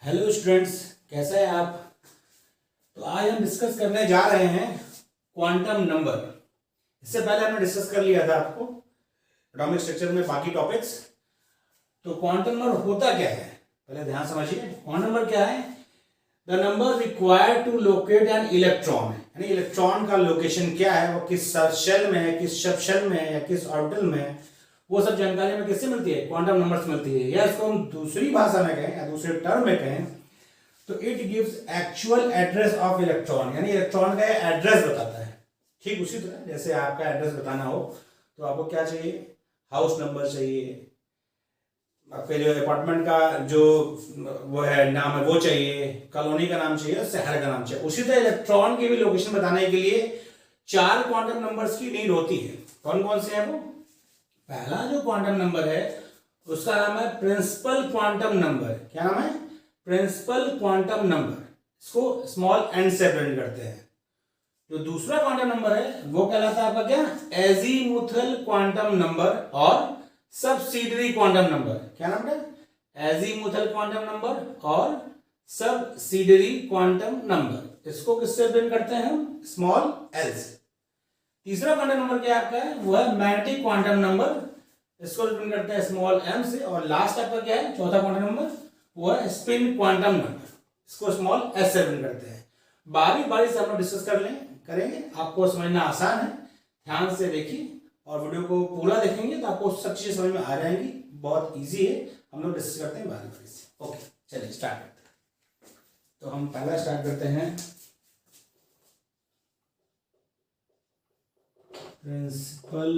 Hello students, कैसे हैं आप। तो आज हम डिस्कस करने जा रहे हैं क्वांटम नंबर। इससे पहले हमने डिस्कस कर लिया था आपको एटॉमिक स्ट्रक्चर में बाकी टॉपिक्स। तो क्वांटम नंबर होता क्या है, पहले ध्यान समझिए। क्वांटम नंबर क्या है? The number required to locate an electron, यानी इलेक्ट्रॉन का लोकेशन क्या है, वो किस शेल में है, किस सब शेल में है या किस ऑर्बिटल में है, वो सब जानकारी हमें किससे मिलती है? क्वांटम नंबर से मिलती है। या इसको हम दूसरी भाषा में कहें या दूसरे टर्म में कहें तो it gives actual address of electron, यानी इलेक्ट्रॉन का एड्रेस बताता है। ठीक उसी तरह जैसे आपका एड्रेस बताना हो तो आपको क्या चाहिए? हाउस नंबर चाहिए, आपके जो अपार्टमेंट का जो वो है नाम है वो चाहिए, कॉलोनी का नाम चाहिए, शहर का नाम चाहिए। उसी तरह इलेक्ट्रॉन की भी लोकेशन बताने के लिए 4 क्वांटम नंबर्स की नीड होती है। कौन कौन से हैं वो? पहला जो क्वांटम नंबर है उसका नाम है प्रिंसिपल क्वांटम नंबर। क्या नाम है? Principal quantum number. इसको स्मॉल एन से प्रिंट करते हैं। जो दूसरा क्वांटम नंबर है वो कहलाता है आपका क्या? एजीमुथल क्वांटम नंबर और सबसिडियरी क्वांटम नंबर। क्या नाम है? एजीमुथल क्वांटम नंबर और सबसिडियरी क्वांटम नंबर। इसको किससे प्रिंट करते हैं हम? स्मॉल एल से। तीसरा क्वांटम नंबर क्या आपका है? वो है मैग्नेटिक क्वांटम नंबर। इसको प्रिंट करते हैं स्मॉल एम से। और लास्ट आपका क्या है? चौथा क्वांटम नंबर वो है स्पिन क्वांटम नंबर। इसको स्मॉल एस से प्रिंट करते हैं। बारी बारी से हम लोग डिस्कस करेंगे। आपको समझना आसान है, ध्यान से देखिए और वीडियो को पूरा देखेंगे तो आपको सब चीजें समझ में आ जाएंगी। बहुत इजी है, हम लोग डिस्कस करते हैं बारी बारी से। ओके, चलिए स्टार्ट करते हैं। तो हम पहला स्टार्ट करते हैं प्रिंसिपल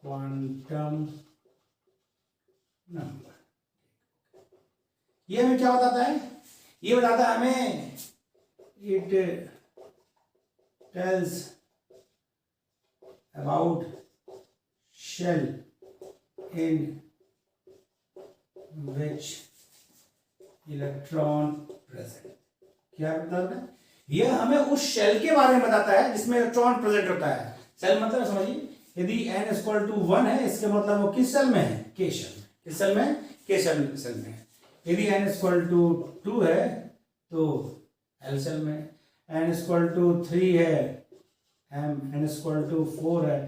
क्वांटम नंबर। ये हमें क्या बताता है? ये बताता है हमें it tells about shell in which electron present. क्या बताता है? यह हमें उस शेल के बारे में बताता है जिसमें इलेक्ट्रॉन प्रेजेंट होता है। शेल मतलब समझिए, यदि n इक्वल टू 1 है इसके मतलब वो किस सेल में है? के शेल में। किस सेल में? के सेल में है। यदि n इक्वल टू 2 है तो एल सेल में, n इक्वल टू 3 है n इक्वल टू 4 है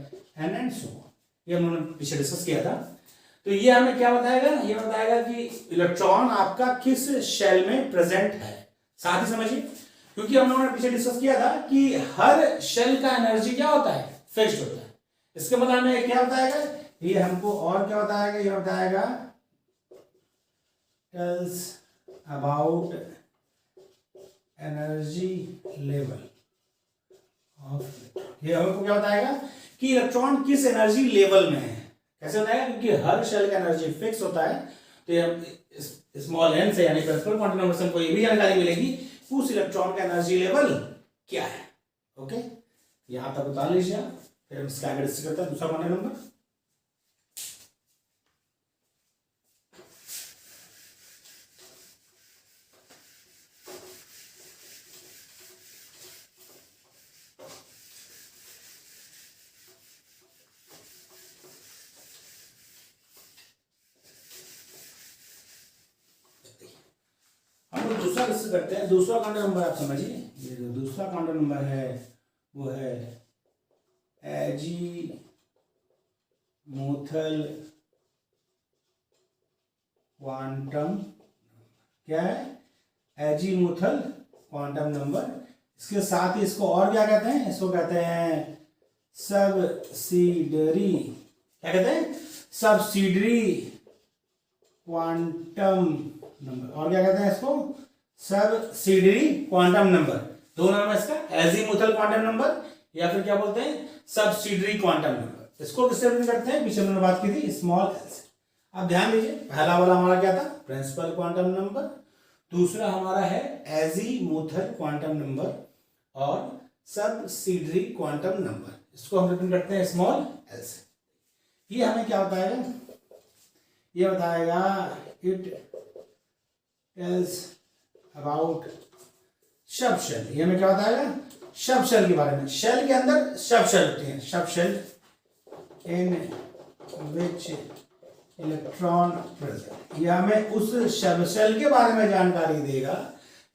n एंड सो ऑन। ये हमने पीछे डिस्कस किया था। तो ये हमें क्या बताएगा? ये बताएगा कि इलेक्ट्रॉन आपका किस शेल में प्रेजेंट है। साथ ही समझिए, क्योंकि हम लोगों ने पीछे डिस्कस किया था कि हर शेल का एनर्जी क्या होता है? फिक्स्ड होता है। इसके मतलब हमें क्या बताएगा? ये हमको और क्या बताएगा? ये बताएगा tells about energy level of electron। ये हमको क्या बताएगा कि इलेक्ट्रॉन किस एनर्जी लेवल में है। कैसे बताएगा? क्योंकि हर शेल का एनर्जी फिक्स होता है। तो स्मॉल एन से यानी प्रिंसिपल क्वांटम नंबर से हमको ये भी जानकारी मिलेगी उस इलेक्ट्रॉन का एनर्जी लेवल क्या है। ओके, यहां तक बता लीजिए। फिर हम इसका आगे डिस्कस करते हैं दूसरा क्वांटम नंबर। हम लोग दूसरा डिस्कस करते हैं। दूसरा क्वांटम नंबर आप समझिए, ये जो दूसरा क्वांटम नंबर है वो है एजीमुथल क्वांटम। क्या है? Azimuthal quantum number. इसके साथ ही इसको और क्या कहते हैं? इसको कहते हैं सबसिडियरी। क्या कहते हैं? Subsidiary quantum number. और क्या कहते हैं इसको? Subsidiary quantum number. दो नाम है इसका, एजीमुथल क्वांटम नंबर या फिर क्या बोलते हैं? Subsidiary quantum number. इसको किससे प्रिंट करते हैं? पीछे हमने बात की थी स्मॉल एल से। अब ध्यान दीजिए, पहला वाला हमारा क्या था? Principal quantum number. दूसरा हमारा है एजीमुथल क्वांटम नंबर और सबसिडियरी क्वांटम नंबर। इसको हम प्रिंट करते हैं स्मॉल एल से। ये हमें क्या बताएगा? ये बताएगा it tells about sub shell. ये हमें क्या बताएगा? सब शेल के बारे में। शेल के अंदर सब शेल होती हैं। Sub shell in which electron present, ये हमें उस सब शेल के बारे में जानकारी देगा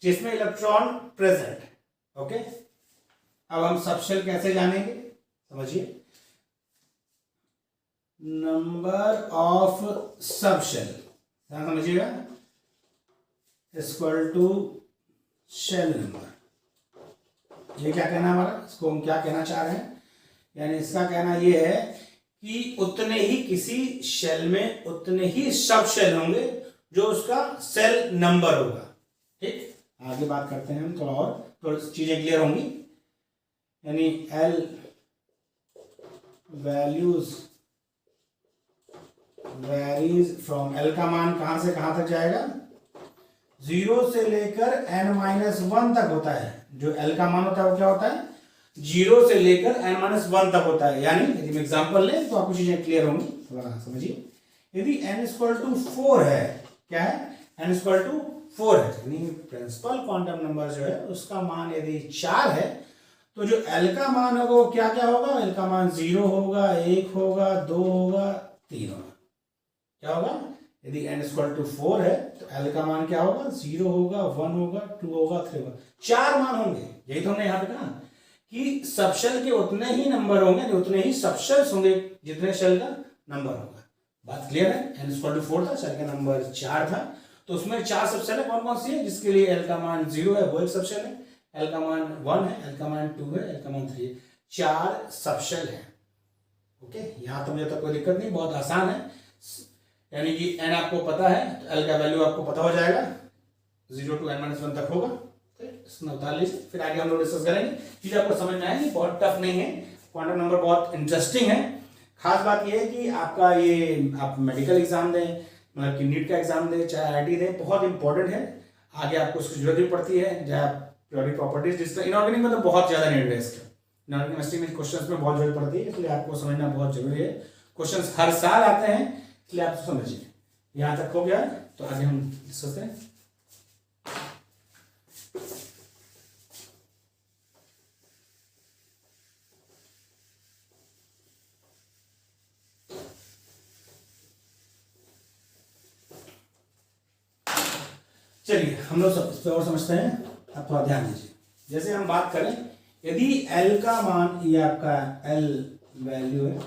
जिसमें इलेक्ट्रॉन प्रेजेंट। ओके, अब हम सब शेल कैसे जानेंगे, समझिए। नंबर ऑफ सब शेल, ध्यान समझिएगा, इक्वल टू शेल नंबर। ये क्या कहना है हमारा, इसको हम क्या कहना चाह रहे हैं, यानी इसका कहना ये है कि उतने ही किसी शेल में उतने ही सब शेल होंगे जो उसका सेल नंबर होगा। ठीक, आगे बात करते हैं हम, थोड़ा और थोड़ी चीजें क्लियर होंगी। यानी L values varies from, L का मान कहां से कहां तक जाएगा, 0 से लेकर n-1 तक होता है। जो एल का मान होता है वो क्या होता है, 0 से लेकर n-1 तक होता है। यानी यदि हम एग्जांपल लें तो आपको चीजें क्लियर होंगी, थोड़ा समझिए। यदि n = 4 है, क्या है, n = 4 है, यानी प्रिंसिपल क्वांटम नंबर जो है उसका मान यदि 4 है तो जो l का मान होगा वो क्या क्या होगा, l का मान 0 होगा, 1 होगा, 2 होगा, 3 होगा। क्या होगा, यदि n = 4 है तो l का मान क्या होगा, 0 होगा, 1 होगा, 2 होगा, 3 होगा, 4 मान होंगे। यही तो हमने यहाँ पे कहा कि सब शेल के उतने ही नंबर होंगे, उतने ही सब शेल्स होंगे जितने शेल का नंबर होगा। बात क्लियर है, n = 4 था, शेल का नंबर 4 था, तो उसमें 4 सब शेल है। कौन कौन सी है, जिसके लिए l का मान 0 है वो एक सब शेल है, l का मान 1 है, l का मान 2 है, l का मान 3 है, 4 सब शेल है। ओके, यहां तो मुझे तो कोई दिक्कत नहीं, बहुत आसान है। यानी कि n आपको पता है तो l का वैल्यू आपको पता हो जाएगा, 0 to n-1 तक होगा। इसमें उतार लीजिए, फिर आगे हम लोग डिस्कस करेंगे। चीज आपको समझ में आएगी, बहुत टफ नहीं है, क्वांटम नंबर बहुत इंटरेस्टिंग है। खास बात यह है कि आपका ये आप मेडिकल एग्जाम दें, मतलब कि नीट का एग्जाम दें, चाहे आईआईटी दें, बहुत इंपॉर्टेंट है। आगे आपको उसकी जरूरत भी पड़ती है, चाहे आप पीरियोडिक प्रॉपर्टीज, जिसका इनऑर्गेनिक में तो बहुत ज्यादा नीड है इसका, इनऑर्गेनिक केमिस्ट्री में क्वेश्चंस में बहुत जरूरत पड़ती है, इसलिए आपको समझना बहुत जरूरी है। क्वेश्चंस हर साल आते हैं, इसलिए आप समझिए। यहां तक हो गया, तो आगे हम डिस्कस करें। चलिए हम लोग सब इस पर और समझते हैं, आप थोड़ा ध्यान दीजिए। जैसे हम बात करें, यदि L का मान, ये आपका L वैल्यू है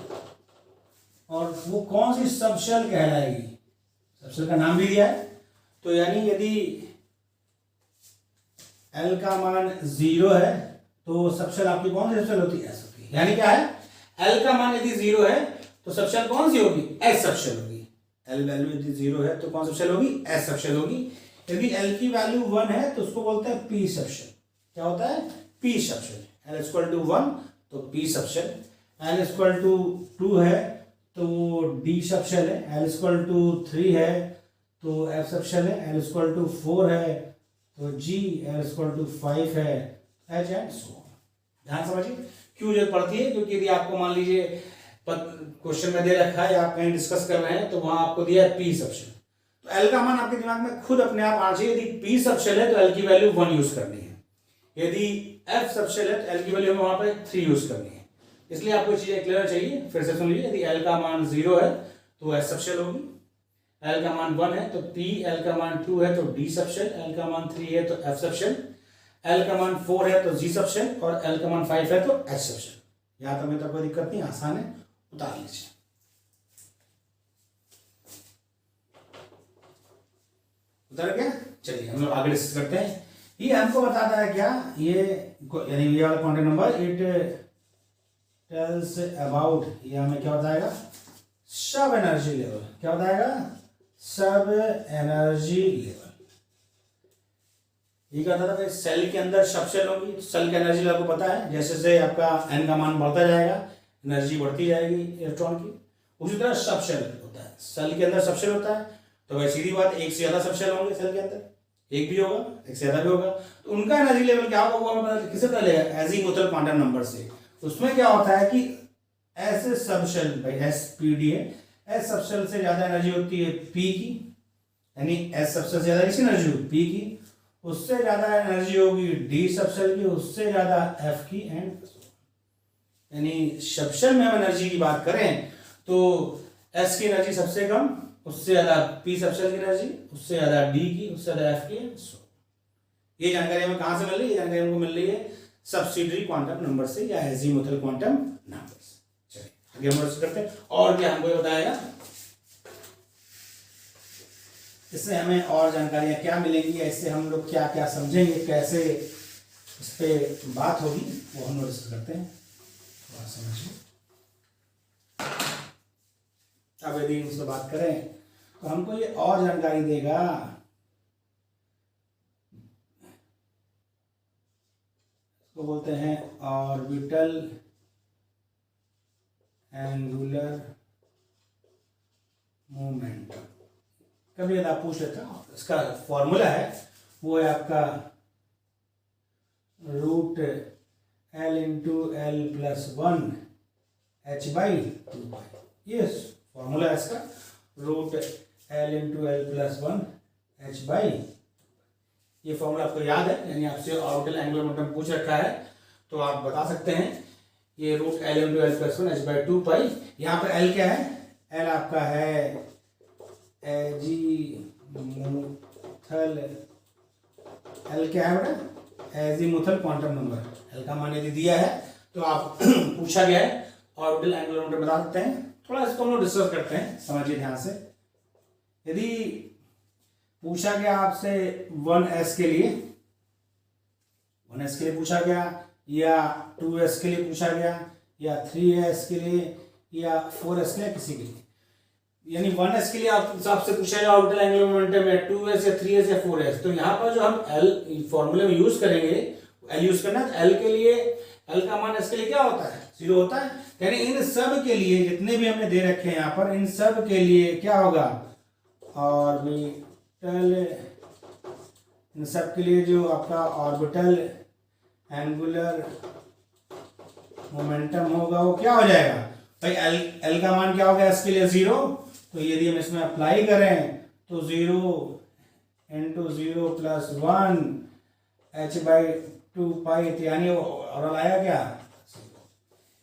और वो कौन सी सब शेल कहलाएगी, सब शेल का नाम भी दिया है, तो यानी यदि L का मान 0 है तो सब शेल आपकी कौन सी सब शेल होती है, S होती है। यानी क्या है, L का मान यदि 0 है तो सब शेल कौन सी होगी, S सब शेल होगी। L वैल्यू यदि 0 है तो कौन सब शेल होगी, S सब शेल होगी। यदि L की वैल्यू 1 है तो उसको बोलते हैं P सब शेल। क्या होता है, P सब शेल। L = 1 तो P सब शेल, L = 2 है तो D सब शेल है, L = 3 है तो F सब शेल है, L = 4 है तो G, L = 5 है H एंड सो ऑन। ध्यान समझिए क्यों जरूरत पड़ती है, क्योंकि यदि आपको मान लीजिए क्वेश्चन में दे रखा है या आप कहीं डिस्कस कर रहे हैं तो वहां आपको दिया है P सब शेल, तो L का मान आपके दिमाग में खुद अपने आप आना चाहिए। यदि P सब शेल है तो L की वैल्यू 1 यूज करनी है, यदि F सब शेल है तो L की वैल्यू हमें वहां पे 3 यूज करनी है। इसलिए आपको चीजें क्लियर चाहिए, फिर से सुन लीजिए। यदि L का मान 0 है तो S सब शेल होगी, L का मान 1 है तो P, L का मान 2 है तो D सब शेल, L का मान 3 है तो F सब शेल, L का मान 4 है तो G सब शेल और L का मान 5 है तो H सब शेल। यहां तक में तो कोई दिक्कत नहीं, आसान है, उतार लीजिए। उतर गया, चलिए हम लोग आगे डिस्कस करते हैं। ये हमको बताता है क्या, ये यानी ये वाला quantum number, it tells about, ये हमें क्या बताएगा, सब एनर्जी लेवल। क्या बताएगा, सब एनर्जी लेवल। ये क्या था, सेल के अंदर सब शेल होगी, सेल की एनर्जी लेवल को पता है, जैसे जैसे आपका n का मान बढ़ता जाएगा एनर्जी बढ़ती जाएगी इलेक्ट्रॉन की। उसी तरह सब शेल होता है, सेल के अंदर सब शेल होता है तो भाई सीधी बात, एक से ज्यादा सब शेल होंगे सेल के अंदर, एक भी होगा एक से ज्यादा भी होगा, तो उनका एनर्जी लेवल क्या होगा वो हमें पता किससे पता चलेगा, एजीमुथल क्वांटम नंबर से। उसमें क्या होता है कि ऐसे सब शेल, भाई SPD है, एस सब शेल से ज्यादा एनर्जी होती है P की, यानी एस सब शेल से ज्यादा किसकी एनर्जी होगी, P की, उससे ज्यादा एनर्जी होगी D सब शेल की, उससे ज्यादा F की एंड, यानी सब शेल में हम एनर्जी की बात करें तो एस की एनर्जी सबसे कम, उससे ज्यादा पी सबशेल की एनर्जी, उससे ज्यादा डी की, उससे ज्यादा एफ की। ये जानकारी हमें कहां से मिल रही है? ये जानकारी हमको मिल रही है सब्सिडरी क्वांटम नंबर से या एजीमुथल क्वांटम नंबर से। चलिए आगे हम डिस्कस करते हैं और क्या हमको बताएगा, इससे हमें और जानकारियां क्या मिलेंगी, इससे हम लोग क्या क्या समझेंगे, कैसे इस पे बात होगी, वो हम लोग डिस्कस करते हैं। थोड़ा समझिए। अब यदि उससे बात करें तो हमको ये और जानकारी देगा, इसको बोलते हैं ऑर्बिटल एंगुलर मोमेंटम। कभी यदि आप पूछ लेते हो, इसका फॉर्मूला है वो है आपका root L into L plus one H by two pi. ये फॉर्मूला है इसका, root L into L plus one H by. ये फॉर्मूला आपको याद है, यानी आपसे ऑर्बिटल एंगुलर मोमेंटम पूछ रखा है तो आप बता सकते हैं ये root L into L plus one H by two pi. यहाँ पर एल क्या है? एल आपका है एजीमुथल, एल क्या है बेटा? Azimuthal quantum number. एल का मान यदि दिया है तो आप पूछा गया है ऑर्बिटल एंगुलर मोमेंटम बता सकते हैं। थोड़ा इसको हम लोग डिस्कस करते हैं, समझिए ध्यान से। यदि पूछा गया आपसे 1s के लिए, 1s के लिए पूछा गया, या 2s के लिए पूछा गया, या 3s के लिए, या 4s के लिए, किसी के लिए, यानी 1s के लिए आपसे पूछा गया ऑर्बिटल एंगुलर मोमेंटम है 2s या 3s या 4s, तो यहाँ पर जो हम l फॉर्मूले में यूज करेंगे, l यूज करना है। l के लिए, l का मान इसके लिए क्या होता है? 0 होता है। यानी इन सब के लिए जितने भी हमने दे रखे हैं यहाँ पर, इन सब के लिए क्या होगा? ऑर्बिटल, इन सब के लिए जो आपका ऑर्बिटल एंगुलर मोमेंटम होगा वो क्या हो जाएगा भाई? एल का मान क्या होगा इसके लिए? 0। तो यदि हम इसमें अप्लाई करें तो 0 into 0 plus 1 H by two pi, यानी और आया क्या?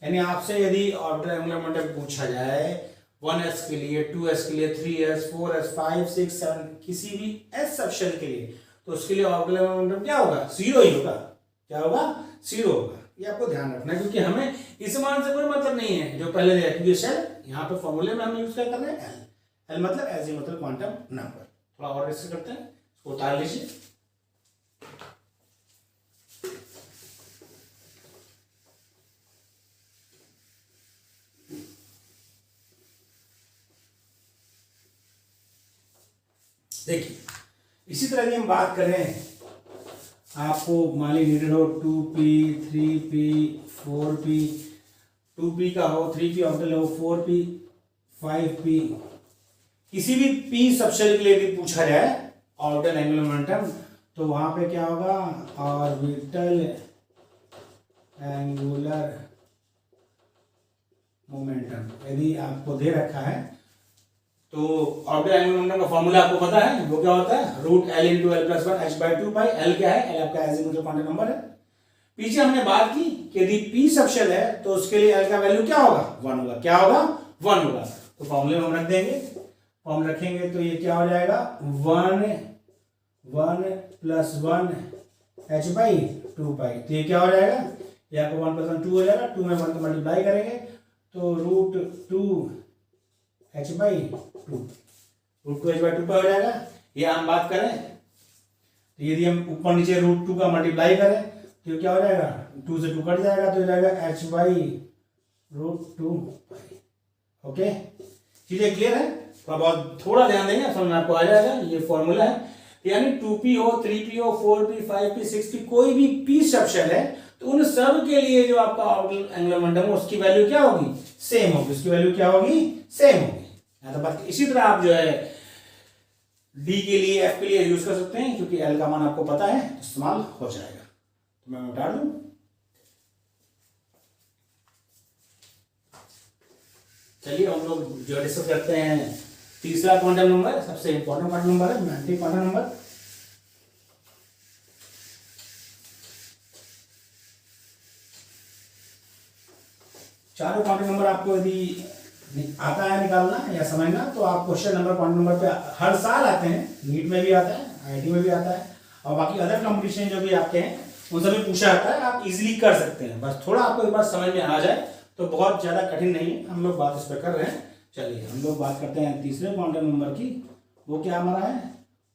यानी आपसे यदि ऑर्बिटल एंगुलर मोमेंटम पूछा जाए 1s के लिए, 2s के लिए, 3s, 4s, 5, 6, 7 किसी भी s सबशेल के लिए, तो उसके लिए ऑर्बिटल मोमेंटम क्या होगा? 0 ही होगा। क्या होगा? 0 होगा। ये आपको ध्यान रखना है, क्योंकि हमें इस मान से कोई मतलब नहीं है जो पहले दिया, क्योंकि शेल यहाँ पे फॉर्मूले में हम यूज क्या कर रहे हैं? एल। एल मतलब एजीमुथल क्वांटम नंबर। थोड़ा और डिस्कस करते हैं, इसको उतार लीजिए। देखिए इसी तरह की हम बात करें, आपको मान ली नीडेड हो 2p, 3p, 4p, 2p का हो, 3p ऑर्बिटल हो, 4p, 5p, किसी भी p सबशेल के लिए यदि पूछा जाए ऑर्बिटल एंगुलर मोमेंटम, तो वहां पे क्या होगा? ऑर्बिटल एंगुलर मोमेंटम यदि आपको दे रखा है तो ऑर्बिटल एंगुलर मोमेंटम का फॉर्मूला आपको पता है, वो क्या होता है? Root L into L plus one H by two pi. L क्या है? एल आपका एजीमुथल क्वांटम नंबर है। पीछे हमने बात की कि यदि पी सबशेल है तो उसके लिए एल का वैल्यू क्या होगा? 1 होगा। क्या होगा? 1 होगा। तो फॉर्मूले में हम रख देंगे, फॉर्म रखेंगे तो ये क्या हो जाएगा? 1 प्लस 1 एच बाई टू पाई। तो ये क्या हो जाएगा? ये आपको 1 प्लस 1 2 हो जाएगा। 2 में 1 को मल्टीप्लाई करेंगे तो root 2 H by two, root 2 H by two पर हो जाएगा। ये हम बात करें तो यदि हम ऊपर नीचे रूट 2 का मल्टीप्लाई करें तो क्या हो जाएगा? 2 से 2 कट जाएगा तो हो जाएगा H by root 2 pi. Okay, चीजें क्लियर है? थोड़ा ध्यान देंगे, समझ में आपको आ जाएगा। ये फॉर्मूला है, यानी 2p हो, 3p हो, 4p, 5p, 6p, कोई भी p सबशेल है तो उन सब के लिए जो आपका ऑर्बिटल एंगुलर मोमेंटम है उसकी वैल्यू क्या होगी? सेम होगी। उसकी वैल्यू क्या होगी? सेम होगी। तो बात इसी तरह आप जो है डी के लिए, एफ के लिए यूज कर सकते हैं, क्योंकि एल का मान आपको पता है तो इस्तेमाल हो जाएगा। तो मैं उतार दूं। चलिए हम लोग जो डिस्कस करते हैं तीसरा क्वांटम नंबर, सबसे इंपॉर्टेंट क्वांटम नंबर है, मैग्नेटिक क्वांटम नंबर। चारों क्वांटम नंबर आपको यदि आता है निकालना या समझना, तो आप क्वेश्चन नंबर क्वांटम नंबर पे हर साल आते हैं, नीट में भी आता है, आईआईटी में भी आता है, और बाकी अदर कंपटीशन जो भी आते हैं उन सभी पूछा जाता है, आप इजीली कर सकते हैं। बस थोड़ा आपको एक बार समझ में आ जाए तो बहुत ज्यादा कठिन नहीं है। हम लोग बात इस पर कर रहे हैं। चलिए हम लोग बात करते हैं तीसरे क्वांटम नंबर की। वो क्या हमारा है?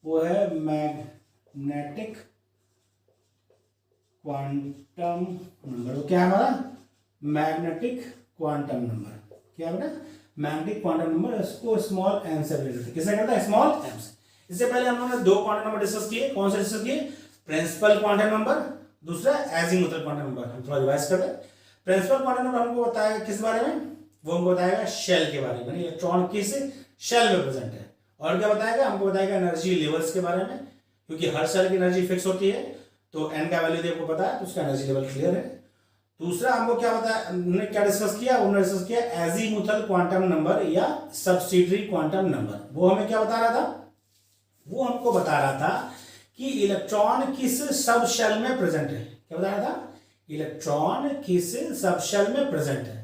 वो है मैग्नेटिक क्वांटम नंबर। वो क्या है हमारा? Magnetic quantum number. क्या बेटा? Magnetic quantum number. इसको स्मॉल एम से रिलेटेड किससे करता है? स्मॉल एम से। इससे पहले हम लोगों ने दो क्वांटम नंबर डिस्कस किए। कौन से डिस्कस किए? प्रिंसिपल क्वांटम नंबर, दूसरा एजीमुथल क्वांटम नंबर। हम थोड़ा रिवाइज कर दें। प्रिंसिपल क्वांटम नंबर हमको बताया किस बारे में? वो हमको बताएगा शेल के बारे में, इलेक्ट्रॉन किस शेल में प्रेजेंट है। और क्या बताएगा? हमको बताएगा एनर्जी लेवल्स के बारे में, क्योंकि हर शेल की एनर्जी फिक्स होती है, तो एन का वैल्यू आपको पता है तो उसका एनर्जी लेवल क्लियर है। दूसरा हमको क्या बताया, उन्होंने क्या डिस्कस किया? उन्होंने डिस्कस किया एजीमुथल क्वांटम नंबर या सब्सिडियरी क्वांटम नंबर। वो हमें क्या बता रहा था? वो हमको बता रहा था कि इलेक्ट्रॉन किस सब शेल में प्रेजेंट है। क्या बता रहा था? इलेक्ट्रॉन किस सब शेल में प्रेजेंट है।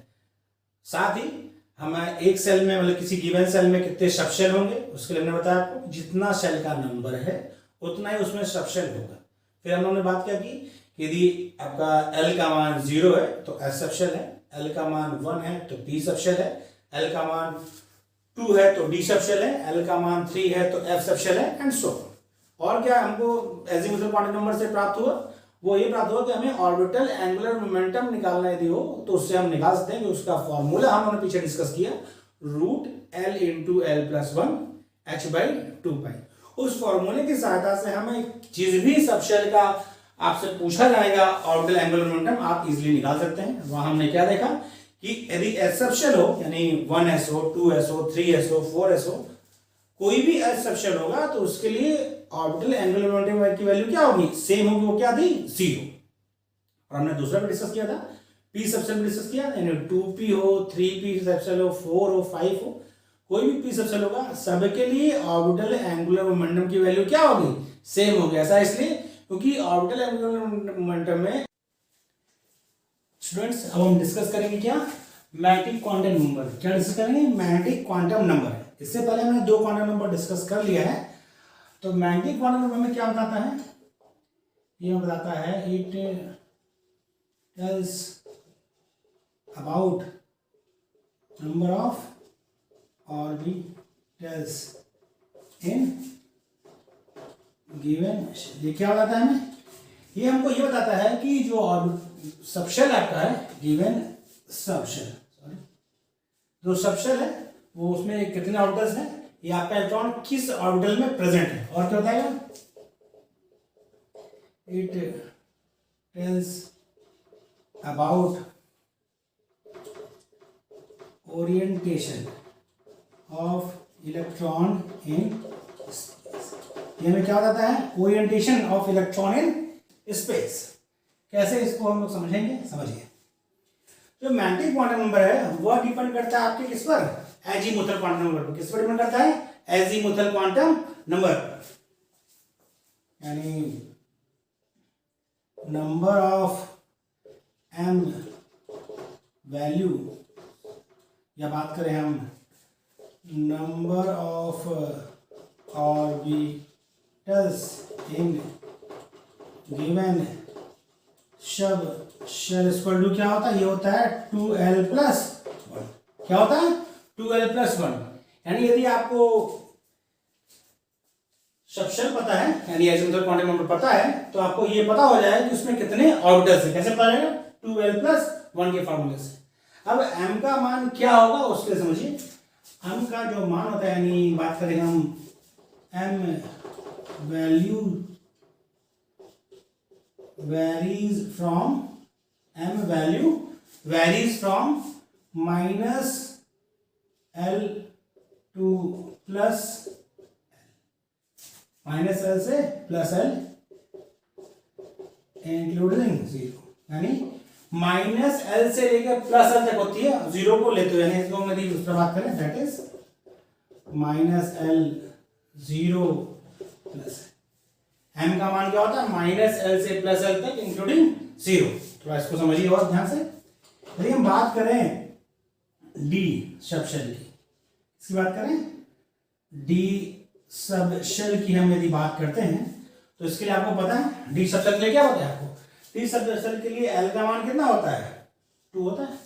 साथ ही हमें एक सेल में, मतलब किसी गिवन सेल में कितने सब शेल होंगे उसके लिए हमने बताया आपको, जितना शेल का नंबर है उतना ही उसमें सब शेल होगा। फिर हम लोगों ने बात क्या की कि यदि आपका L का मान 0 है तो S सब शेल है, L का मान 1 है तो P सब शेल है, L का मान 2 है तो D सब शेल है, L का मान 3 है तो F सब शेल है, एंड सो। और क्या हमको एजीमुथल क्वांटम नंबर से प्राप्त हुआ? वो ये प्राप्त हुआ कि हमें ऑर्बिटल एंगुलर मोमेंटम निकालना यदि हो तो उससे हम निकाल सकते हैं कि उसका फॉर्मूला हम लोगों ने पीछे डिस्कस किया, √L × L + 1 h/2π। उस फॉर्मूले की सहायता से हमें जिस भी सब शेल का आपसे पूछा जाएगा ऑर्बिटल एंगुलर मोमेंटम आप इजीली निकाल सकते हैं। वहां हमने क्या देखा कि यदि S सब शेल हो, यानी 1s हो, 2s हो, 3s हो, 4s हो, कोई भी S सब शेल होगा तो उसके लिए ऑर्बिटल एंगुलर मोमेंटम की वैल्यू क्या होगी? सेम होगी। वो क्या थी? 0। और हमने दूसरा भी डिस्कस किया था, P सब शेल डिस्कस किया, यानी 2p हो, 3p सब शेल हो, 4 हो, 5 हो, कोई भी P सब शेल होगा, सबके लिए ऑर्बिटल एंगुलर मोमेंटम की वैल्यू क्या होगी? सेम होगी। ऐसा इसलिए क्योंकि ऑर्बिटल एंगुलर मोमेंटम में स्टूडेंट्स अब हम डिस्कस करेंगे क्या? Magnetic quantum number. क्या डिस्कस करेंगे? Magnetic quantum number. इससे पहले हमने दो क्वांटम नंबर डिस्कस कर लिया है। तो मैग्नेटिक क्वांटम नंबर में क्या बताता है? ये बताता है it tells about number of orbitals in given. ये क्या बताता है हमें? ये हमको ये बताता है कि जो सबशेल आपका है, गिवन सबशेल, जो सबशेल है वो उसमें कितने ऑर्बिटल्स हैं, ये आपका इलेक्ट्रॉन किस ऑर्बिटल में प्रेजेंट है। और क्या बताएगा? It tells about orientation of electron in space. ये हमें क्या बताता है? Orientation of electron in space. कैसे इसको हम लोग समझेंगे? समझिए, जो मैग्नेटिक क्वांटम नंबर है वह डिपेंड करता है आपके किस पर? एजीमुथल क्वांटम नंबर पर। किस पर डिपेंड करता है? एजीमुथल क्वांटम नंबर, यानी नंबर ऑफ एम वैल्यू, या बात करें हम number of orbitals in given sub shell equal to क्या होता है? ये होता है 2l + 1। क्या होता है? 2l + 1। यानी यदि आपको सब शेल पता है, यानी एजीमुथल क्वांटम नंबर पता है, तो आपको ये पता हो जाएगा कि उसमें कितने ऑर्बिटल्स हैं। कैसे पता चलेगा? 2l + 1 के फॉर्मूले से। अब m का मान क्या होगा उसके समझिए। m का जो मान होता है, यानी बात करें हम m value varies from -L to +L, -L से +L इंक्लूडिंग 0, यानी -L से लेकर +L तक होती है, 0 को लेते हुए, यानी इसको यदि उस पर बात करें that is -L 0 +L। m का मान क्या होता है? -L से +L तक इंक्लूडिंग 0। थोड़ा इसको समझिए और ध्यान से। यदि हम बात करें डी सब शेल की, इसकी बात करें डी सब शेल की हम यदि बात करते हैं तो इसके लिए आपको पता है डी सब शेल के लिए क्या होता है आपको, डी सब शेल के लिए एल का मान कितना होता है 2 होता है।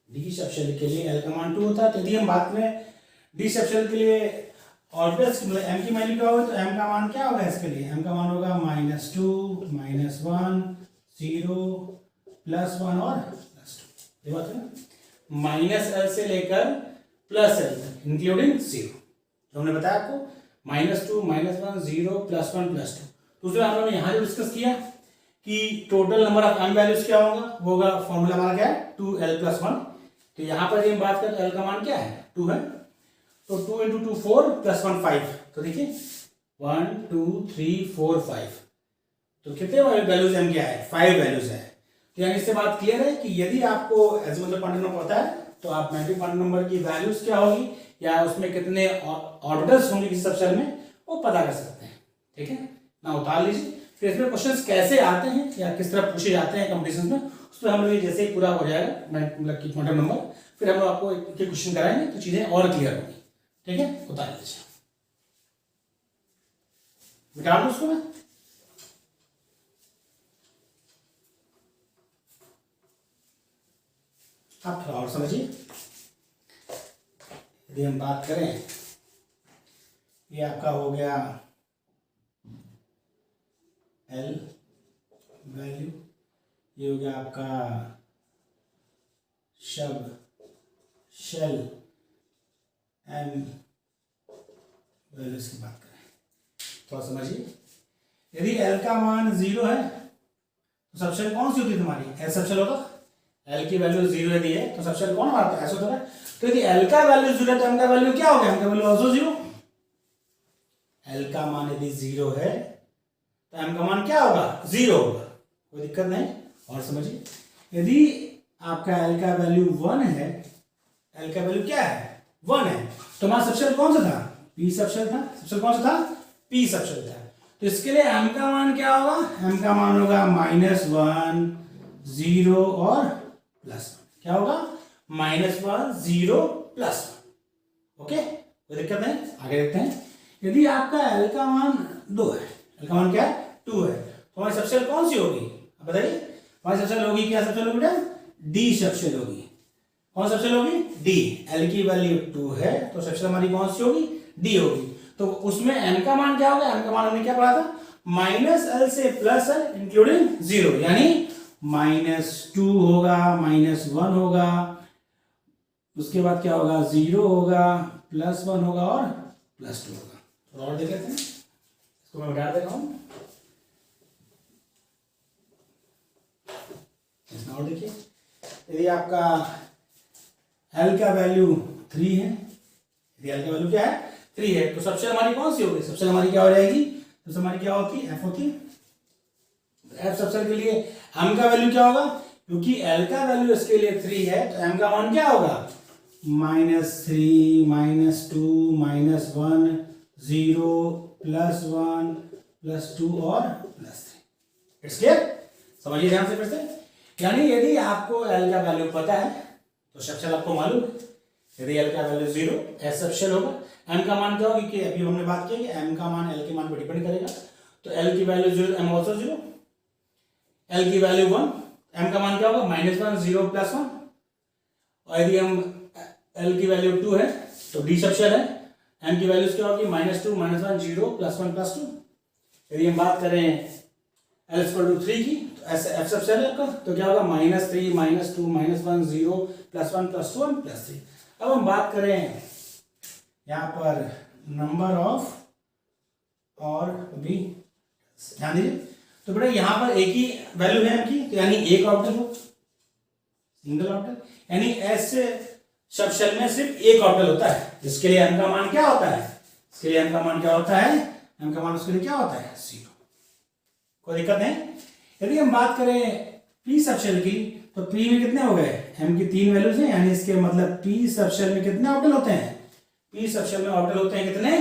डी सब शेल के लिए एल का मान 2 होता है। तो यदि हम बात करें डी सब शेल के लिए ऑर्बिटल्स मतलब एम की वैल्यू क्या होगी तो एम का मान क्या होगा इसके लिए, एम का मान होगा -2 -1 0 +1 और +2। ये बात है -l से लेकर +l तक इंक्लूडिंग 0। तो हमने बताया आपको -2 -1 0 +1 +2। दूसरा हम लोगों ने यहाँ जो डिस्कस किया कि total number of M values क्या होगा, वो होगा फॉर्मूला हमारा क्या है 2l + 1। तो यहाँ पर हम बात करें l का मान क्या है 2 है, तो 2 × 2 4 +1 5। तो देखिए 1 2 3 4 5, तो कितने वैल्यूज एम क्या है 5 वैल्यूज है। तो यानी इससे बात क्लियर है कि यदि आपको एजिमुथल क्वांटम नंबर पता है तो आप मैग्नेटिक क्वांटम नंबर की वैल्यूज क्या होगी या उसमें कितने ऑर्बिटल्स होंगे किसी सब शेल में वो पता कर सकते हैं। ठीक है ना, उतार लीजिए। फिर इसमें क्वेश्चंस कैसे आते हैं या किस तरह पूछे जाते हैं कंपटीशन में, उस पर हम लोग जैसे ही पूरा हो जाएगा मतलब कि क्वांटम नंबर, फिर हम लोग आपको एक क्वेश्चन कराएंगे तो चीजें और क्लियर होगी। ठीक है, उतार लीजिए, मिटा दो उसको मैं। आप थोड़ा और समझिए। यदि हम बात करें, ये आपका हो गया एल वैल्यू, ये हो गया आपका शब शेल एम वैल्यूज की बात करें तो समझिए, यदि एल का मान 0 है तो सब शेल कौन सी होती है तुम्हारी, एल सब शेल होगा। एल की वैल्यू 0 यदि है तो सब शेल कौन हमारा ऐसा होता है। तो यदि एल का वैल्यू 0 है तो एम का वैल्यू क्या हो गया, एम का वैल्यू ऑल्सो 0। एल का मान यदि 0 है तो एम का मान क्या होगा 0 होगा, कोई दिक्कत नहीं। और समझिए, यदि आपका एल का वैल्यू 1 है, एल का वैल्यू क्या है 1 है, तो हमारा सब शेल कौन सा था, पी सब शेल था। सब शेल कौन सा था, पी सब शेल था। तो इसके लिए एम का मान क्या होगा, एम का मान होगा -1 0 और +1। क्या होगा -1 0 +1। ओके, कोई दिक्कत नहीं। आगे देखते हैं, यदि आपका एल का मान 2 है, एल का मान क्या है 2 है, तो हमारी सब शेल कौन सी होगी आप बताइए। हमारी सब शेल होगी क्या, सब शेल होगी बेटा डी सब शेल होगी। कौन सब शेल होगी डी। एल की वैल्यू 2 है तो सब शेल हमारी कौन सी होगी डी होगी। तो उसमें एम का मान क्या होगा, एम का मान हमने क्या पढ़ा था -l से +l इंक्लूडिंग 0, यानी -2 होगा, -1 होगा, उसके बाद क्या होगा 0 होगा, +1 होगा और +2 होगा। तो और देख लेते हैं, इसको मैं बता दे रहा हूं। इसमें और देखिए, यदि आपका L का वैल्यू 3 है, यदि L का वैल्यू क्या है 3 है, तो सबसे हमारी कौन सी होगी, सबसे हमारी क्या हो जाएगी, सबसे हमारी क्या होती है F होती है। F सबसे के लिए M का वैल्यू क्या होगा, क्योंकि L का वैल्यू इसके लिए 3 है तो M का मान क्या होगा -3 -2 -1 0 +1 +2 और +3। इट्स क्लियर, समझिए ध्यान से फिर से। यानी यदि आपको L का वैल्यू पता है तो सब शेल आपको मालूम है। यदि L का वैल्यू 0 एस सब शेल होगा, M का मान क्या होगी कि अभी हमने बात की कि M का मान L के मान पर डिपेंड करेगा। तो L की वैल्यू 0, M ऑल्सो 0। L की वैल्यू 1, M का मान क्या होगा -1 0 +1। और यदि हम L की वैल्यू 2 है तो D सब शेल है, M की वैल्यू क्या होगी -2 -1 0 +1 +2। यदि हम बात करें L = 3 की तो F सब शेल है आपका, तो क्या होगा -3 -2 -1 0 +1 +2 और +3। अब हम बात करें यहाँ पर नंबर ऑफ और भी ध्यान दीजिए, तो बेटा यहाँ पर एक ही वैल्यू है M की, तो यानी एक ऑर्बिटल हो, सिंगल ऑर्बिटल, यानी S सब शेल में सिर्फ एक ऑर्बिटल होता है, जिसके लिए M का मान क्या होता है, इसके लिए M का मान क्या होता है, M का मान उसके लिए क्या होता है 0। कोई दिक्कत नहीं। यदि हम बात करें P सब शेल की, तो P में कितने हो गए, M की 3 वैल्यूज हैं, यानी इसके मतलब P सब शेल में कितने ऑर्बिटल होते हैं, P सब शेल में ऑर्बिटल होते हैं कितने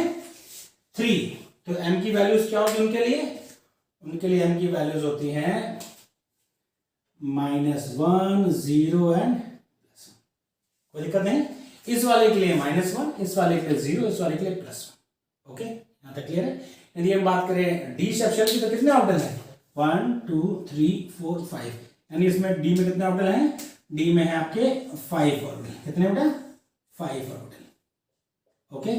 3। तो M की वैल्यूज क्या होगी उनके लिए, उनके लिए M की वैल्यूज होती हैं -1 0 एंड +1। कोई दिक्कत नहीं। इस वाले के लिए -1, इस वाले के लिए 0, इस वाले के लिए +1। ओके, यहां तक क्लियर है। यदि हम बात करें डी सेक्शन की तो कितने ऑर्बिटल है? 1 2 3 4 5, यानी इसमें डी में कितने ऑर्बिटल हैं? डी में है आपके 5 ऑर्बिटल। कितने बेटा? 5 ऑर्बिटल। ओके,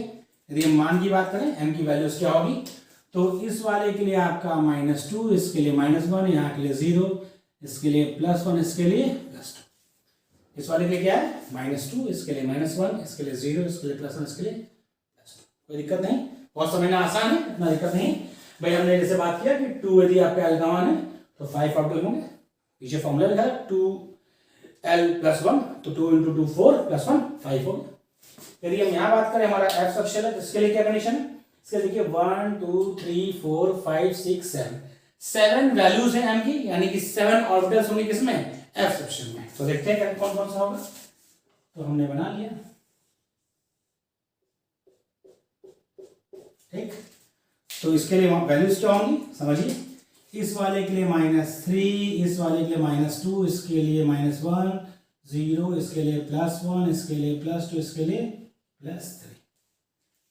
यदि हम मान की बात करें एम की वैल्यूज क्या होगी, तो इस वाले के लिए आपका -2, इसके लिए -1, यहाँ के लिए 0, इसके लिए +1, इसके लिए +2। इस वाले के लिए क्या है? -2, इसके लिए -1, इसके लिए 0, इसके लिए +1, इसके लिए +2। कोई दिक्कत नहीं, बहुत समझना आसान है, इतना दिक्कत नहीं भाई। हमने जैसे बात किया कि 2 यदि आपका एल का मान है तो 5 ऑर्बिटल होंगे। पीछे फॉर्मूला लिखा है 2l+1, तो 2 × 2 4 +1 5 हो गया। यदि हम यहाँ बात करें हमारा एफ सबशेल है तो इसके लिए क्या कंडीशन है? इसके देखिए 1 2 3 4 5 6 7, 7 वैल्यूज हैं एम की, यानी कि 7 ऑर्बिटल्स होंगे किसमें? एफ सबशेल में। तो देखते हैं कौन कौन सा होगा। तो हमने बना लिया, ठीक। तो इसके लिए वैल्यूज क्या होंगी समझिए। इस वाले के लिए -3, इस वाले के लिए -2, इसके लिए -1 0, इसके लिए +1, इसके लिए +2, इसके लिए +3।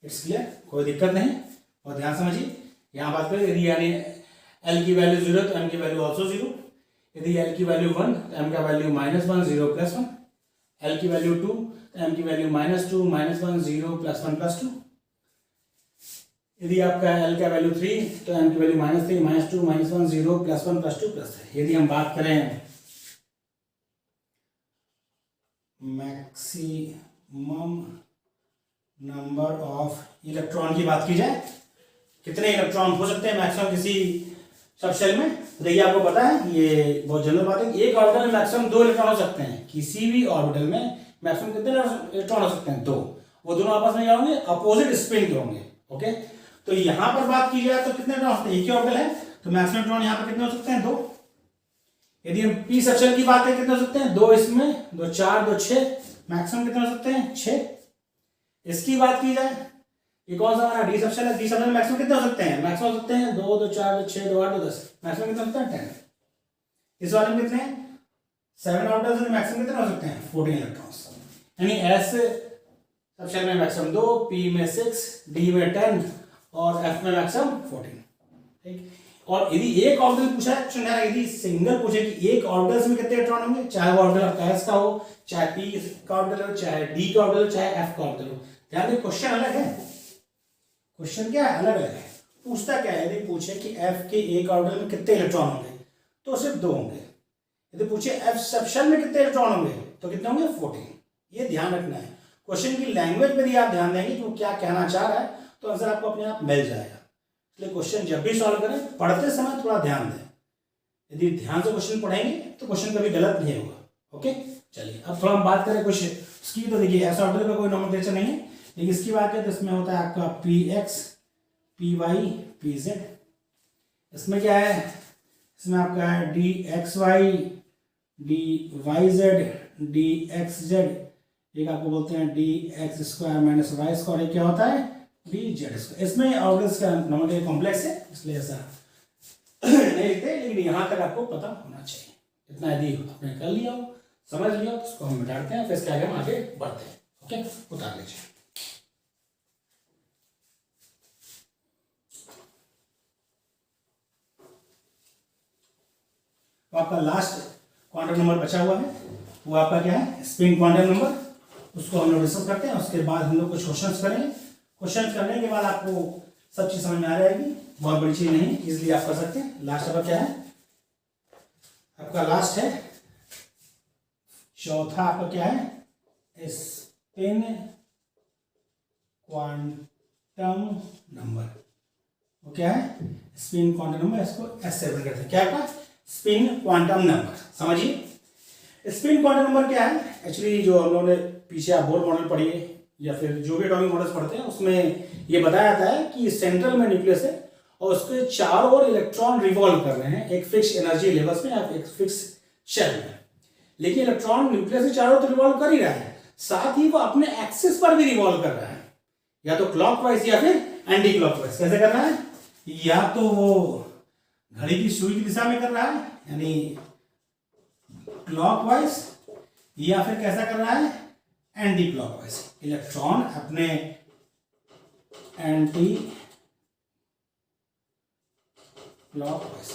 इट्स क्लियर, कोई दिक्कत नहीं। और ध्यान समझिए, यहाँ बात करें यदि यानी एल की वैल्यू 0 तो एम की वैल्यू ऑल्सो 0। यदि एल की वैल्यू 1 तो एम का वैल्यू -1 0 +1। एल की वैल्यू 2 तो एम की वैल्यू -2 -1 0 +1 +2। यदि आपका एल का वैल्यू 3 तो एम की वैल्यू -3 -2 -1 0 +1 +2 +3। यदि हम बात करें मैक्सिमम नंबर ऑफ इलेक्ट्रॉन की बात की जाए, कितने इलेक्ट्रॉन हो सकते हैं मैक्सिमम किसी सबशेल में, तो देखिए आपको पता है ये बहुत जनरल बात है कि एक ऑर्बिटल में मैक्सिमम 2 इलेक्ट्रॉन हो सकते हैं। किसी भी ऑर्बिटल में मैक्सिमम कितने इलेक्ट्रॉन हो सकते हैं? 2। वो दोनों आपस में क्या होंगे? अपोजिट स्पिन के होंगे। ओके, तो यहां पर बात की जाए तो कितने इलेक्ट्रॉन होते हैं? एक ही ऑर्बिटल है तो मैक्सिमम इलेक्ट्रॉन यहां पर कितने हो सकते हैं? 2। यदि हम पी सेक्शन की बात करें कितने हो सकते हैं? 2 इसमें, 2 4, 2 6, मैक्सिमम कितने हो सकते हैं? 6। इसकी बात की जाए, ये कौन सा हमारा डी सेक्शन है, डी सेक्शन में मैक्सिमम कितने हो सकते हैं? मैक्सिमम हो सकते हैं 2 2 4 2 6 2 8 2 10, मैक्सिमम कितने हो सकते हैं? 10। इस वाले में कितने हैं? 7 ऑर्बिटल्स में मैक्सिमम कितने हो सकते हैं? 14 इलेक्ट्रॉन्स। यानी एस सेक्शन में मैक्सिमम 2, पी में 6, डी में 10 और एफ में मैक्सिमम 14। ठीक। और यदि एक ऑर्बिटल पूछा है क्वेश्चन है, यदि सिंगल पूछे कि एक ऑर्बिटल में कितने इलेक्ट्रॉन होंगे, चाहे वो ऑर्बिटल आपका एस का हो, चाहे पी का ऑर्बिटल हो, चाहे डी का ऑर्बिटल हो, चाहे एफ का ऑर्बिटल हो, ध्यान दें क्वेश्चन अलग है। क्वेश्चन क्या है? अलग अलग है। पूछता क्या है? यदि पूछे कि एफ के एक ऑर्बिटल में कितने इलेक्ट्रॉन होंगे तो सिर्फ 2 होंगे। यदि पूछे एफ सेक्शन में कितने इलेक्ट्रॉन होंगे तो कितने होंगे? 14। ये ध्यान रखना है। क्वेश्चन की लैंग्वेज पर यदि आप ध्यान देंगे कि वो क्या कहना चाह रहा है तो आंसर आपको अपने आप मिल जाएगा। इसलिए क्वेश्चन जब भी सॉल्व करें पढ़ते समय थोड़ा ध्यान दें। यदि ध्यान से क्वेश्चन पढ़ेंगे तो क्वेश्चन कभी गलत नहीं होगा। ओके, चलिए अब थोड़ा हम बात करें कुछ इसकी। तो देखिए ऐसा ऑर्डर का कोई नोमेनक्लेचर नहीं है, लेकिन इसकी बात करें तो इसमें होता है आपका px py pz। इसमें क्या है? इसमें आपका है dxy dyz dxz, एक आपको बोलते हैं dx square minus Y square, क्या होता है? dz square. इसमें ऑर्डर्स का नोमेनक्लेचर कॉम्प्लेक्स है इसलिए ऐसा नहीं लिखते, लेकिन यहां तक आपको पता होना चाहिए। इतना यदि आपने कर लिया हो, समझ लिया तो इसको हम मिटाते हैं, फिर इसके आगे हम आगे बढ़ते हैं। ओके, उतार लीजिए। तो आपका लास्ट क्वांटम नंबर बचा हुआ है, वो आपका क्या है? Spin quantum number. उसको हम लोग डिस्कस करते हैं, उसके बाद हम लोग कुछ क्वेश्चंस करेंगे। क्वेश्चंस करने के बाद आपको सब चीज समझ में आ जाएगी, बहुत बड़ी चीज नहीं, इजिली आप कर सकते हैं। लास्ट आपका क्या है? आपका लास्ट है चौथा, आपका क्या है? Spin quantum number. वो क्या है? स्पिन क्वांटम नंबर, इसको एस से रिप्रेजेंट करते हैं। क्या आपका? Spin quantum number. समझिए स्पिन क्वांटम नंबर क्या है। एक्चुअली जो हम लोगों ने पीछे आप बोर मॉडल पढ़िए या फिर जो भी एटॉमिक मॉडल्स पढ़ते हैं उसमें ये बताया जाता है कि सेंट्रल में न्यूक्लियस है और उसके चारों ओर इलेक्ट्रॉन रिवॉल्व कर रहे हैं एक फिक्स एनर्जी लेवल्स में या एक फिक्स शेल में। लेकिन इलेक्ट्रॉन न्यूक्लियस के चारों ओर तो रिवॉल्व कर ही रहा है, साथ ही वो अपने एक्सिस पर भी रिवॉल्व कर रहा है, या तो क्लॉकवाइज या फिर एंटी क्लॉकवाइज। कैसे कर रहा है? या तो वो घड़ी की सुई की दिशा में कर रहा है यानी क्लॉकवाइज, या फिर कैसा कर रहा है? एंटी क्लॉकवाइज, इलेक्ट्रॉन अपने एंटी क्लॉकवाइज,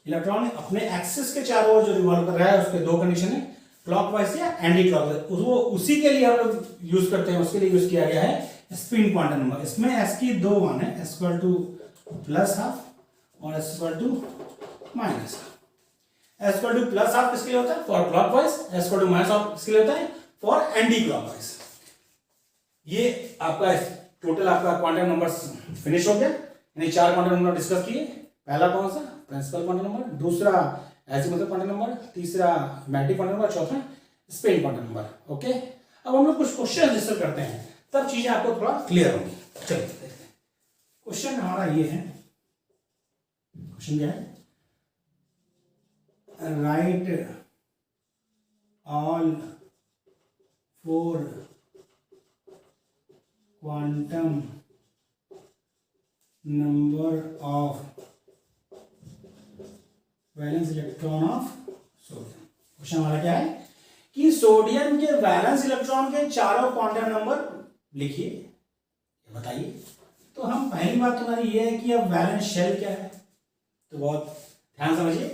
इलेक्ट्रॉन अपने एक्सिस के चारों ओर जो रिवॉल्व कर रहा है उसके दो कंडीशन है, क्लॉकवाइज या एंटी क्लॉकवाइज। वो उसी के लिए हम लोग यूज करते हैं, उसके लिए यूज किया गया है स्पिन क्वांटम नंबर। इसमें एस की दो मान है, S equal to plus half और S equal to minus half. S equal to plus half किसके लिए होता है? For clockwise. S equal to minus half किसके लिए होता है? For anti clockwise. ये आपका टोटल आपका क्वांटम नंबर फिनिश हो गया, यानी 4 क्वांटम नंबर डिस्कस किए। पहला कौन सा? प्रिंसिपल क्वांटम नंबर, दूसरा एजिमुथल क्वांटम नंबर, तीसरा मैट्रिक क्वांटम नंबर, चौथा स्पेन क्वांटम नंबर। ओके, अब हम लोग कुछ क्वेश्चन डिस्कस करते हैं, तब चीजें आपको थोड़ा क्लियर होंगी। चलिए देखते हैं। क्वेश्चन हमारा ये है, क्वेश्चन क्या है? Right all 4 quantum number of valence electron of sodium. Question हमारा क्या है कि सोडियम के वैलेंस इलेक्ट्रॉन के चारों क्वांटम नंबर लिखिए, बताइए। तो हम पहली बात तुम्हारी ये है कि अब वैलेंस शेल क्या है, तो बहुत ध्यान समझिए।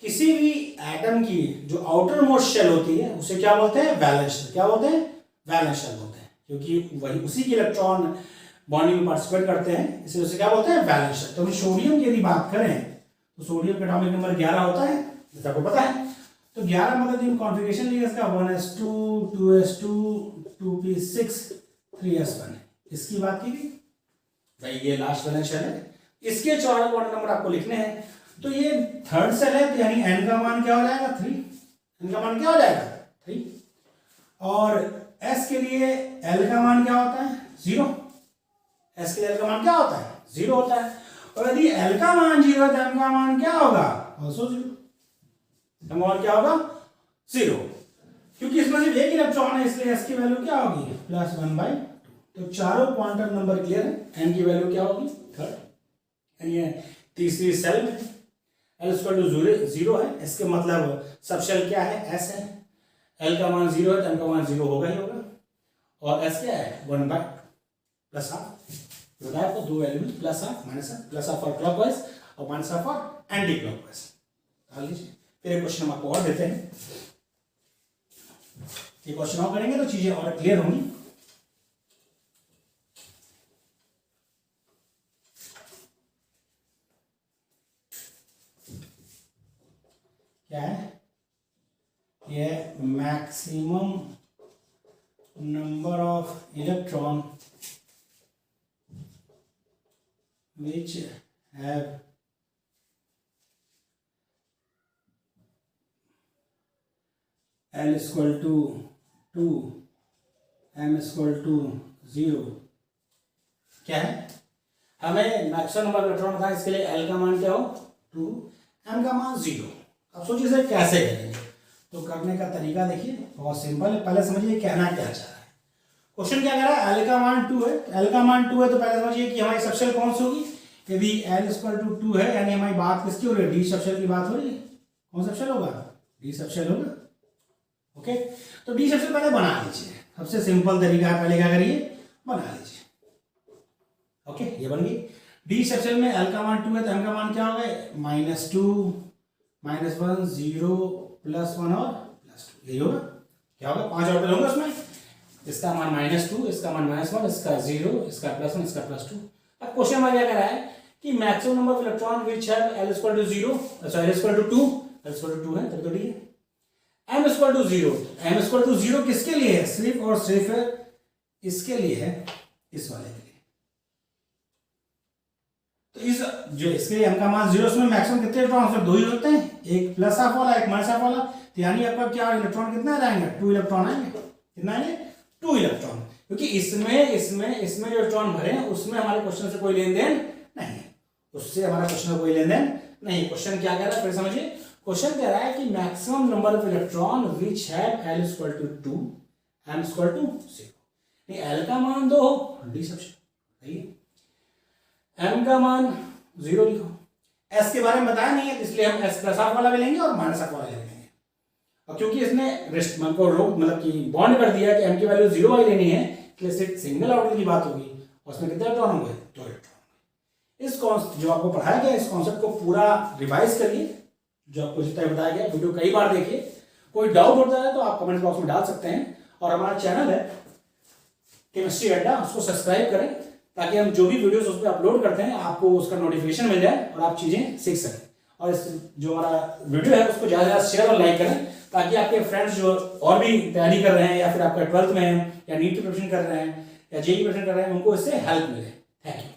किसी भी एटम की जो आउटर मोस्ट शेल होती है उसे क्या बोलते हैं? Valence shell. क्या बोलते हैं? वैलेंस शेल बोलते हैं, क्योंकि वही उसी के इलेक्ट्रॉन बॉन्डिंग में पार्टिसिपेट करते हैं, इसलिए उसे क्या बोलते हैं? Valence shell. तो सोडियम की यदि बात करें तो सोडियम का एटॉमिक नंबर 11 होता है, जैसे आपको पता है। तो 11 मतलब कॉन्फ़िगरेशन लिया इसका 1s2 2s2 2p6 3s1। इसकी बात की गई भाई, ये लास्ट वैलेंस शेल है। इसके चारों क्वांटम नंबर आपको लिखने हैं। तो ये थर्ड सेल है, तो यानी n का मान क्या हो जाएगा? 3। n का मान क्या हो जाएगा? 3। और s के लिए l का मान क्या होता है? 0। s के लिए l का मान क्या होता है? 0 होता है। और यदि l का मान 0 है तो m का मान क्या होगा? ऑल्सो 0। m का मान क्या होगा? 0, क्योंकि इसमें सिर्फ एक इलेक्ट्रॉन है, इसलिए s की वैल्यू क्या होगी? +1/2। तो चारों क्वांटम नंबर क्लियर है। n की वैल्यू क्या होगी? 3rd। ये तीसरी सेल में L इक्वल टू 0 है, इसके मतलब सब शेल क्या है? S है। L का मान 0 है तो M का मान 0 होगा ही होगा। और S क्या है? 1/2 प्लस हाफ। बताया तो दो वैल्यू में plus half minus half, plus half for clockwise और minus half for anti clockwise. डाल लीजिए। फिर एक क्वेश्चन हम आपको और देते हैं, ये क्वेश्चन और करेंगे तो चीजें और क्लियर होंगी। क्या है ये? Maximum number of electron which have L equal to 2 M equal to 0। क्या है? हमें मैक्सिमम नंबर इलेक्ट्रॉन था, इसके लिए L का मान क्या हो? 2, M का मान 0। अब सोचिए इसे कैसे करेंगे। तो करने का तरीका देखिए, बहुत सिंपल है। पहले समझिए कहना क्या चाह रहा है। क्वेश्चन क्या कह रहा है? L का मान 2 है। L का मान 2 है तो पहले समझिए कि हमारी सबशेल कौन सी होगी। यदि L इक्वल टू 2 है यानी हमारी बात किसकी हो रही है? डी सबशेल की बात हो रही है। कौन सबशेल होगा? डी सबशेल होगा। ओके, तो डी सबशेल पहले बना लीजिए। सबसे सिंपल तरीका है, पहले क्या करिए? बना लीजिए। ओके, ये बन गई डी सबशेल में। L का मान 2 है तो M का मान क्या होगा? -2 -1 0 +1 और +2, यही होगा। क्या होगा? 5 ऑर्डर होंगे उसमें। इसका मान -2, इसका मान -1, इसका 0, इसका +1, इसका +2। अब क्वेश्चन हमारा क्या कर रहा है कि maximum number of electron which have L equal to 0, sorry L equal to 2, L equal to 2 है तब तो डी है। M equal to 0, M equal to 0 किसके लिए है? सिर्फ और सिर्फ इसके लिए है, इस वाले के लिए। तो इस जो इसके लिए M का मान 0, उसमें मैक्सिमम कितने इलेक्ट्रॉन? सिर्फ 2 ही होते हैं, एक प्लस हाफ वाला, एक माइनस हाफ वाला। तो यानी आपका क्या इलेक्ट्रॉन कितना आएंगे? 2 इलेक्ट्रॉन आएंगे। कितना आएंगे? 2 इलेक्ट्रॉन। क्योंकि इसमें जो इलेक्ट्रॉन भरे हैं उसमें हमारे क्वेश्चन से कोई लेन देन नहीं है, उससे हमारा क्वेश्चन कोई लेन देन नहीं। क्वेश्चन क्या कह रहा है? फिर समझिए, क्वेश्चन कह रहा है कि maximum number of electron which have L equal to 2 M equal to 0। नहीं, L का मान 2 हो, डी सबशेल सही है। M का मान 0 लिखो। S के बारे में बताया नहीं है, इसलिए हम S प्लस हाफ वाला भी लेंगे और माइनस हाफ वाला भी लेंगे। और क्योंकि इसने मतलब कि बॉन्ड कर दिया कि m की वैल्यू 0 वाली लेनी है, इसलिए सिंगल ऑर्बिटल की बात होगी और उसमें कितने इलेक्ट्रॉन होंगे? 2 इलेक्ट्रॉन। इस कॉन्सेप्ट जो आपको पढ़ाया गया, इस कॉन्सेप्ट को पूरा रिवाइज करिए, जो आपको जितना बताया गया, वीडियो कई बार देखिए। कोई डाउट होता है तो आप कमेंट बॉक्स में डाल सकते हैं। और हमारा चैनल है केमिस्ट्री अड्डा, उसको सब्सक्राइब करें ताकि हम जो भी वीडियोस उस पर अपलोड करते हैं आपको उसका नोटिफिकेशन मिल जाए और आप चीज़ें सीख सकें। और इस जो हमारा वीडियो है उसको ज़्यादा से ज़्यादा शेयर और लाइक करें ताकि आपके फ्रेंड्स जो और भी तैयारी कर रहे हैं या फिर आपका 12th में है या नीट की प्रिपरेशन कर रहे हैं या जेईई प्रिपरेशन कर रहे हैं, उनको इससे हेल्प मिले। Thank you.